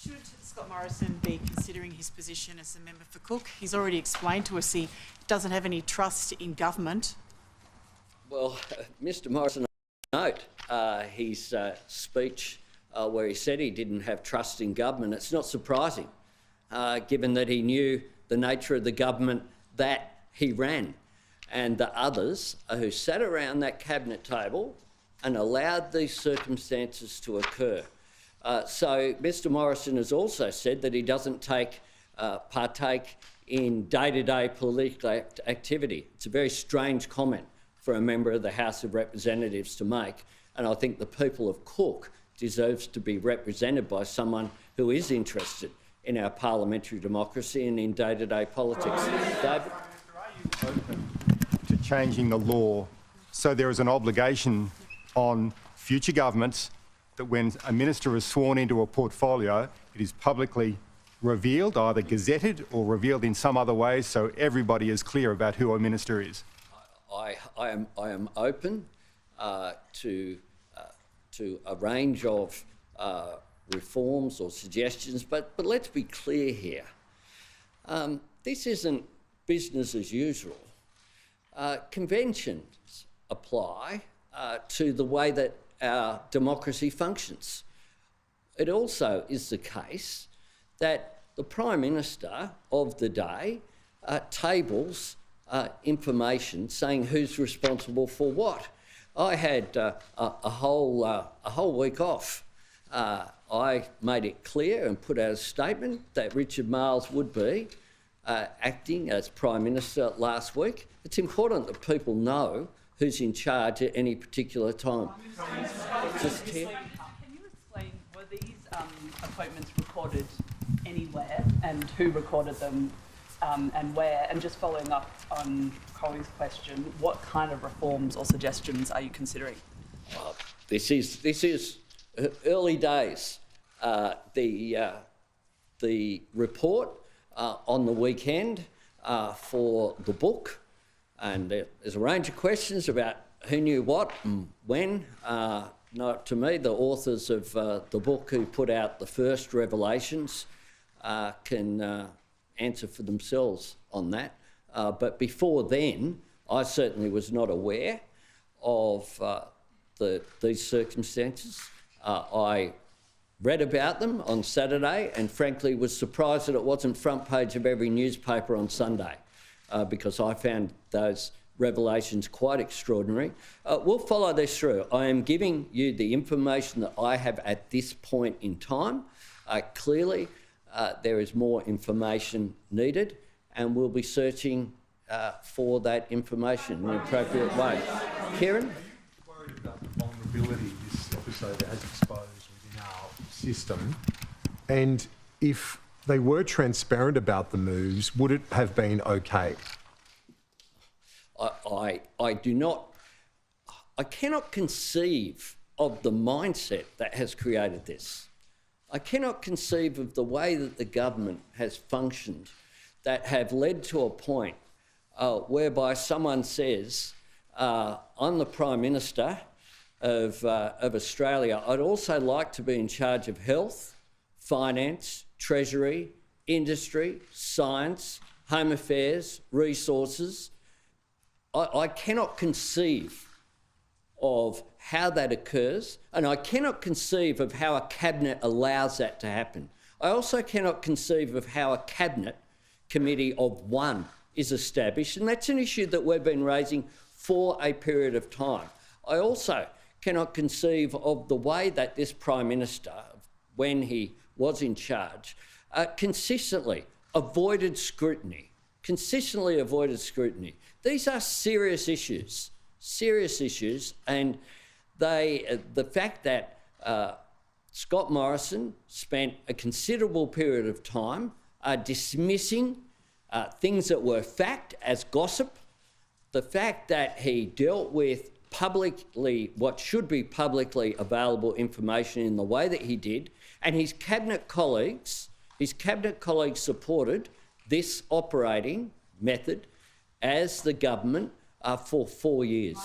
Should Scott Morrison be considering his position as a member for Cook? He's already explained to us he doesn't have any trust in government. Well, Mr Morrison, note his speech where he said he didn't have trust in government. It's not surprising, given that he knew the nature of the government that he ran and the others who sat around that cabinet table and allowed these circumstances to occur. So Mr Morrison has also said that he doesn't partake in day-to-day political activity. It's a very strange comment for a member of the House of Representatives to make, and I think the people of Cook deserves to be represented by someone who is interested in our parliamentary democracy and in day-to-day politics. David? Are you open to changing the law so there is an obligation on future governments that when a minister is sworn into a portfolio, it is publicly revealed, either gazetted or revealed in some other way, so everybody is clear about who a minister is? I am open to a range of reforms or suggestions, but let's be clear here. This isn't business as usual. Conventions apply to the way that our democracy functions. It also is the case that the Prime Minister of the day tables information saying who's responsible for what. I had a whole week off. I made it clear and put out a statement that Richard Marles would be acting as Prime Minister last week. It's important that people know who's in charge at any particular time. Can you explain, were these appointments recorded anywhere, and who recorded them and where? And just following up on Colleen's question, what kind of reforms or suggestions are you considering? This is early days. The report on the weekend for the book, and there's a range of questions about who knew what and when. Not to me, the authors of the book who put out the first revelations can answer for themselves on that. But before then, I certainly was not aware of these circumstances. I read about them on Saturday and frankly was surprised that it wasn't front page of every newspaper on Sunday because I found those revelations quite extraordinary. We'll follow this through. I am giving you the information that I have at this point in time. Clearly, there is more information needed and we'll be searching for that information in an appropriate way. Kieran? Worried about the vulnerability this episode has exposed within our system, and if they were transparent about the moves, would it have been okay? I cannot conceive of the mindset that has created this. I cannot conceive of the way that the government has functioned that have led to a point whereby someone says, I'm the Prime Minister of Australia. I'd also like to be in charge of health, finance, treasury, industry, science, home affairs, resources. I cannot conceive of how that occurs, and I cannot conceive of how a cabinet allows that to happen. I also cannot conceive of how a cabinet committee of one is established, and that's an issue that we've been raising for a period of time. I also cannot conceive of the way that this Prime Minister, when he was in charge, consistently avoided scrutiny. These are serious issues, and the fact that Scott Morrison spent a considerable period of time dismissing things that were fact as gossip, the fact that he dealt with publicly what should be publicly available information in the way that he did, and his cabinet colleagues supported this operating method as the government for 4 years.